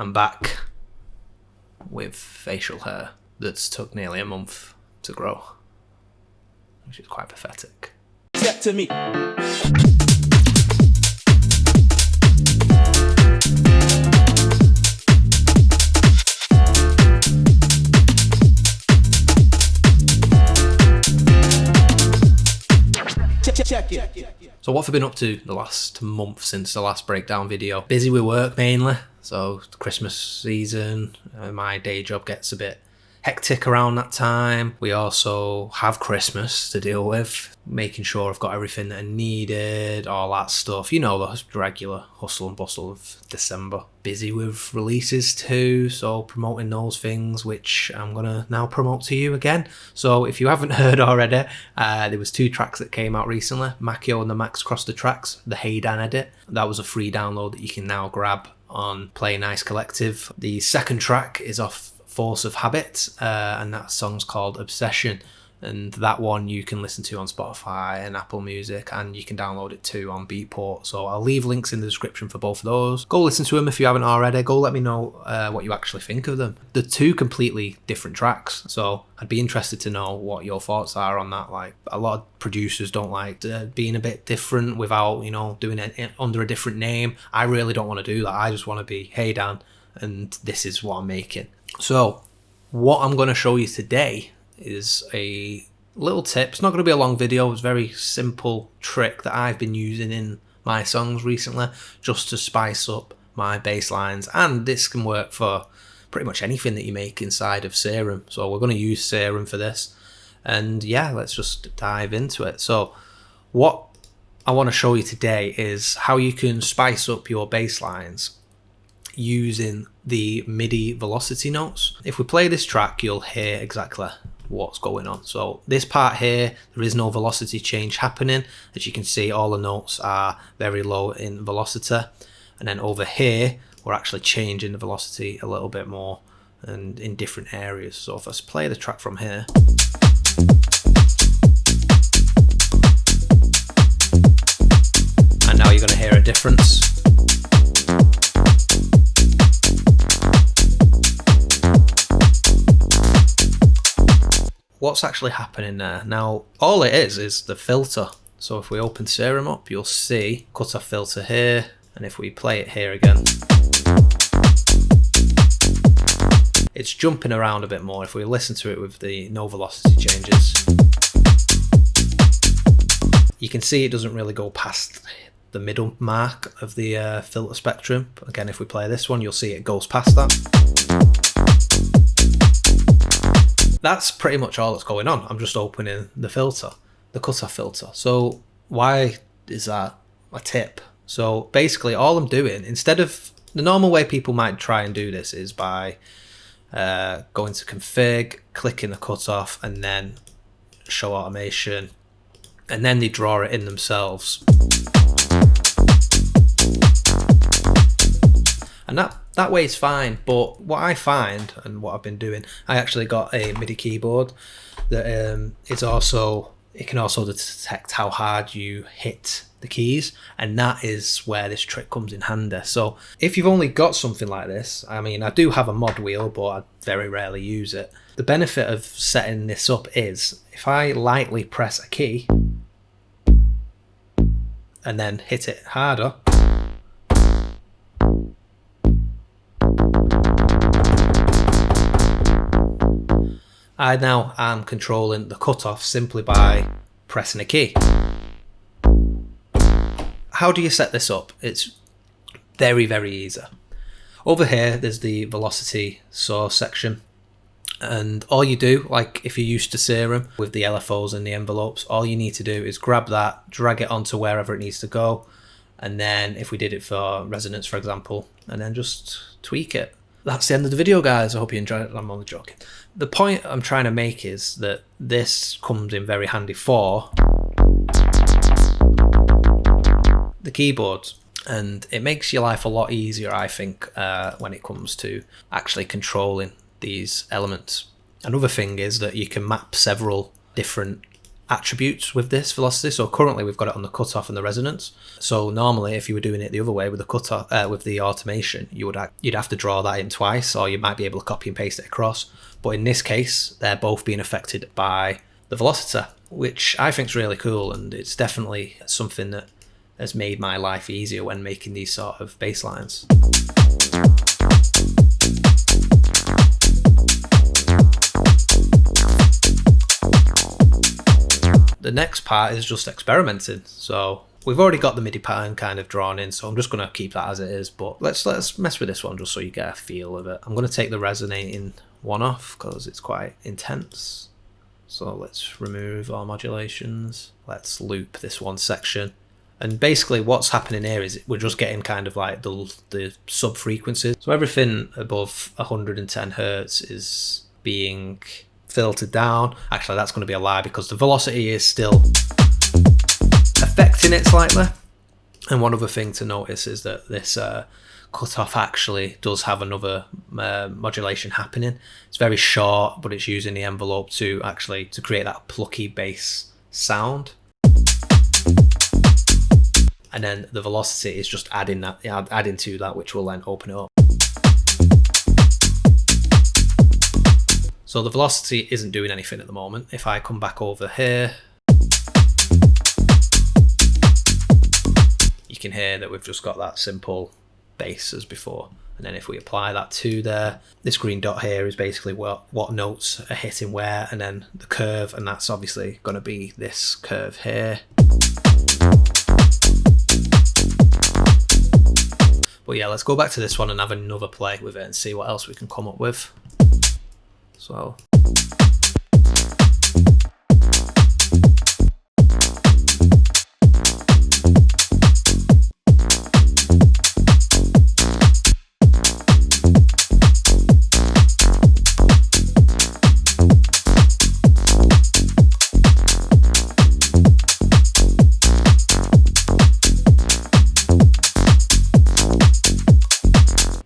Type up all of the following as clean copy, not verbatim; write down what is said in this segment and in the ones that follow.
I'm back with facial hair that's took nearly a month to grow, which is quite pathetic. Step to me. Check it. So what have I been up to the last month since the last breakdown video? Busy with work mainly. So the Christmas season, my day job gets a bit hectic around that time. We also have Christmas to deal with, making sure I've got everything that I needed, all that stuff. You know, the regular hustle and bustle of December. Busy with releases too, so promoting those things, which I'm gonna now promote to you again. So if you haven't heard already, there was 2 tracks that came out recently. Macchio and the Max Cross the Tracks, the Hey Dan edit. That was a free download that you can now grab on Play Nice Collective. The second track is off Force of Habit, and that song's called Obsession, and that one you can listen to on Spotify and Apple Music, and you can download it too on Beatport. So I'll leave links in the description for both of those. Go listen to them if you haven't already. Go let me know what you actually think of them. They're 2 completely different tracks, so I'd be interested to know what your thoughts are on that. Like, a lot of producers don't like being a bit different without, you know, doing it under a different name. I really don't want to do that. I just want to be, hey Dan, and this is what I'm making. So what I'm going to show you today is a little tip. It's not going to be a long video. It's a very simple trick that I've been using in my songs recently just to spice up my bass lines, and this can work for pretty much anything that you make inside of Serum. So we're going to use Serum for this, and yeah, let's just dive into it. So what I want to show you today is how you can spice up your bass lines using the MIDI velocity notes. If we play this track, you'll hear exactly what's going on. So this part here, there is no velocity change happening. As you can see, all the notes are very low in velocity. And then over here, we're actually changing the velocity a little bit more and in different areas. So if I play the track from here, and now you're going to hear a difference. What's actually happening there? Now, all it is the filter. So if we open Serum up, you'll see cutoff filter here, and if we play it here again, it's jumping around a bit more. If we listen to it with the no velocity changes, you can see it doesn't really go past the middle mark of the filter spectrum. But again, if we play this one, you'll see it goes past that. That's pretty much all that's going on. I'm just opening the filter, the cutoff filter. So why is that a tip? So basically all I'm doing, instead of the normal way people might try and do this, is by going to config, clicking the cutoff, and then show automation, and then they draw it in themselves. And that way is fine, but what I find, and what I've been doing, I actually got a MIDI keyboard that it can also detect how hard you hit the keys, and that is where this trick comes in handy. So if you've only got something like this, I mean, I do have a mod wheel, but I very rarely use it. The benefit of setting this up is if I lightly press a key and then hit it harder, I now am controlling the cutoff simply by pressing a key. How do you set this up? It's very, very easy. Over here, there's the velocity source section. And all you do, like if you're used to Serum with the LFOs and the envelopes, all you need to do is grab that, drag it onto wherever it needs to go. And then if we did it for resonance, for example, and then just tweak it. That's the end of the video, guys. I hope you enjoyed it. I'm only joking. The point I'm trying to make is that this comes in very handy for the keyboard, and it makes your life a lot easier, I think, when it comes to actually controlling these elements. Another thing is that you can map several different attributes with this velocity. So currently we've got it on the cutoff and the resonance. So normally if you were doing it the other way with the cutoff, with the automation, you'd have to draw that in twice, or you might be able to copy and paste it across. But in this case, they're both being affected by the velocity, which I think is really cool, and it's definitely something that has made my life easier when making these sort of bass lines. The next part is just experimenting. So we've already got the MIDI pattern kind of drawn in, so I'm just going to keep that as it is, but let's mess with this one just so you get a feel of it. I'm going to take the resonating one off because it's quite intense. So let's remove all modulations. Let's loop this one section. And basically what's happening here is we're just getting kind of like the sub frequencies. So everything above 110 hertz is being filtered down. Actually, that's going to be a lie because the velocity is still affecting it slightly. And one other thing to notice is that this cutoff actually does have another modulation happening. It's very short, but it's using the envelope to create that plucky bass sound. And then the velocity is just adding to that, which will then open it up. So the velocity isn't doing anything at the moment. If I come back over here, you can hear that we've just got that simple bass as before. And then if we apply that to there, this green dot here is basically what notes are hitting where, and then the curve, and that's obviously going to be this curve here. But yeah, let's go back to this one and have another play with it and see what else we can come up with. So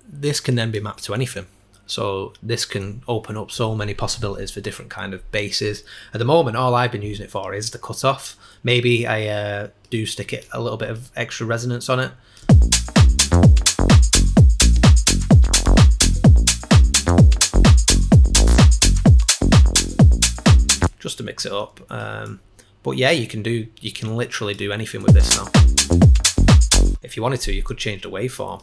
this can then be mapped to anything. So this can open up so many possibilities for different kind of basses. At the moment, all I've been using it for is the cutoff. Maybe I do stick it a little bit of extra resonance on it. Just to mix it up. But yeah, you can literally do anything with this now. If you wanted to, you could change the waveform.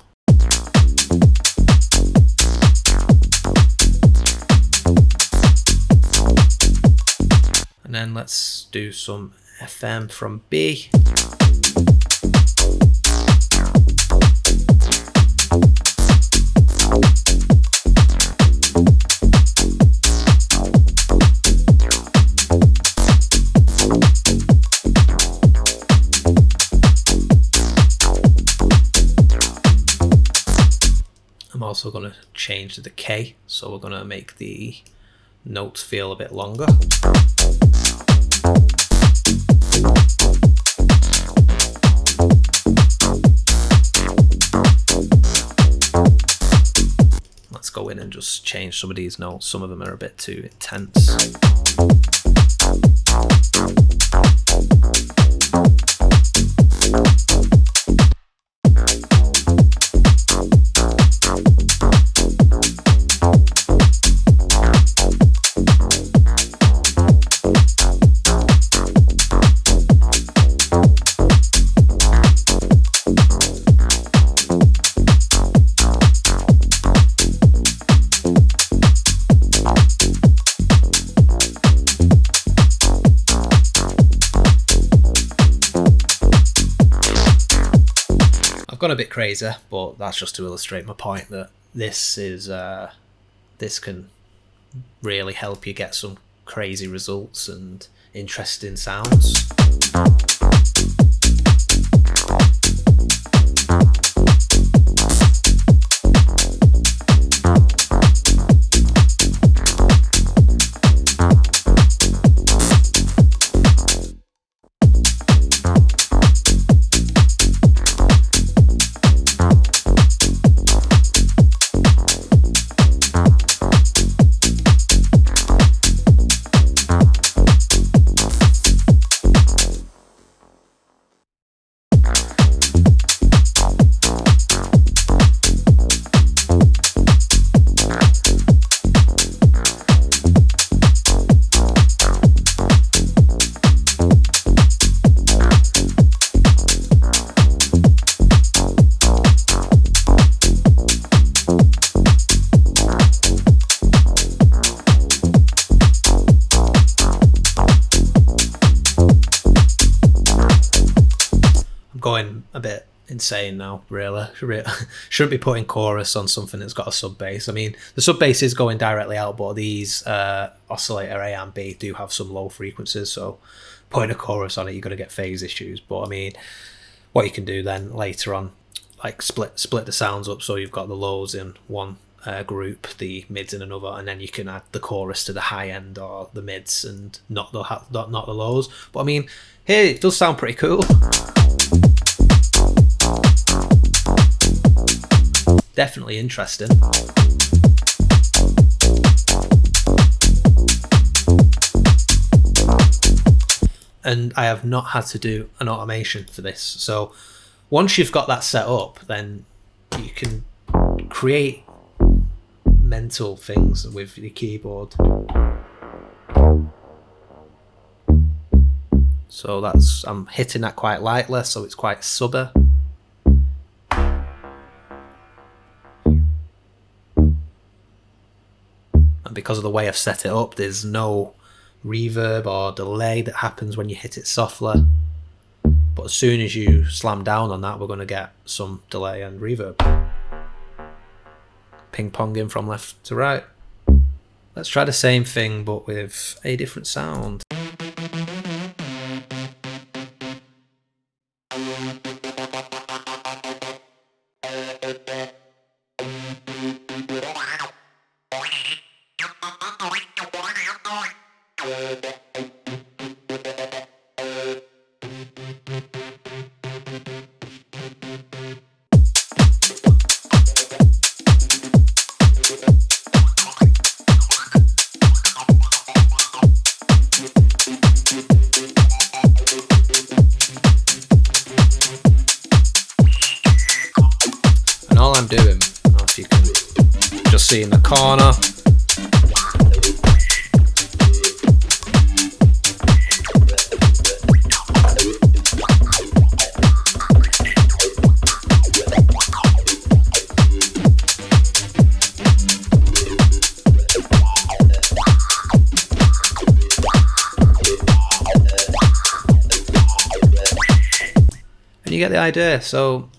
And then let's do some FM from B. I'm also going to change the K, so we're going to make the notes feel a bit longer. Let's go in and just change some of these notes. Some of them are a bit too intense. Gone a bit crazy, but that's just to illustrate my point that this can really help you get some crazy results and interesting sounds. insane now, really. Shouldn't be putting chorus on something that's got a sub bass. I mean, the sub bass is going directly out, but these oscillator A and B do have some low frequencies, so putting a chorus on it, you're going to get phase issues. But I mean, what you can do then later on, like split the sounds up, so you've got the lows in one group, the mids in another, and then you can add the chorus to the high end or the mids and not the lows. But I mean, here it does sound pretty cool. Definitely interesting. And I have not had to do an automation for this, so once you've got that set up, then you can create mental things with the keyboard. So I'm hitting that quite lightly, so it's quite subby. And because of the way I've set it up, there's no reverb or delay that happens when you hit it softly. But as soon as you slam down on that, we're going to get some delay and reverb. Ping-ponging from left to right. Let's try the same thing, but with a different sound. All I'm doing, if you can just see in the corner, and you get the idea. So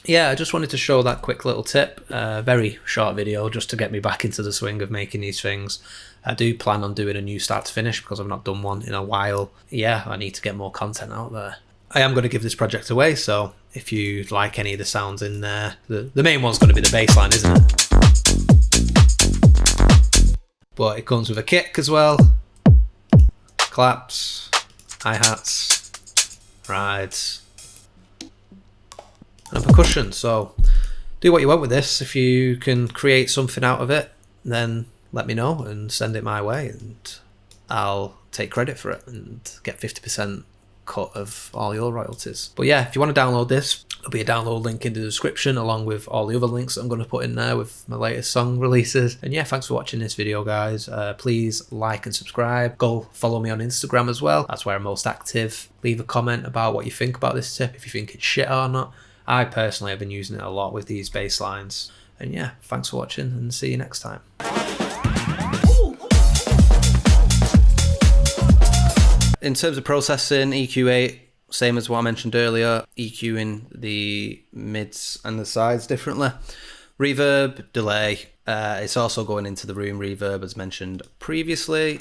yeah, I just wanted to show that quick little tip. Very short video just to get me back into the swing of making these things. I do plan on doing a new start to finish because I've not done one in a while. Yeah, I need to get more content out there. I am going to give this project away, so if you like any of the sounds in there, the main one's going to be the bass line, isn't it? But it comes with a kick as well. Claps, hi-hats, rides, and percussion. So do what you want with this. If you can create something out of it, then let me know and send it my way, and I'll take credit for it and get 50% cut of all your royalties. But yeah, if you want to download this, there'll be a download link in the description along with all the other links that I'm going to put in there with my latest song releases. And yeah, thanks for watching this video, guys. Please like and subscribe. Go follow me on Instagram as well. That's where I'm most active. Leave a comment about what you think about this tip, if you think it's shit or not. I personally have been using it a lot with these bass lines. And yeah, thanks for watching and see you next time. In terms of processing, EQ8, same as what I mentioned earlier, EQing the mids and the sides differently. Reverb, delay, it's also going into the room reverb as mentioned previously.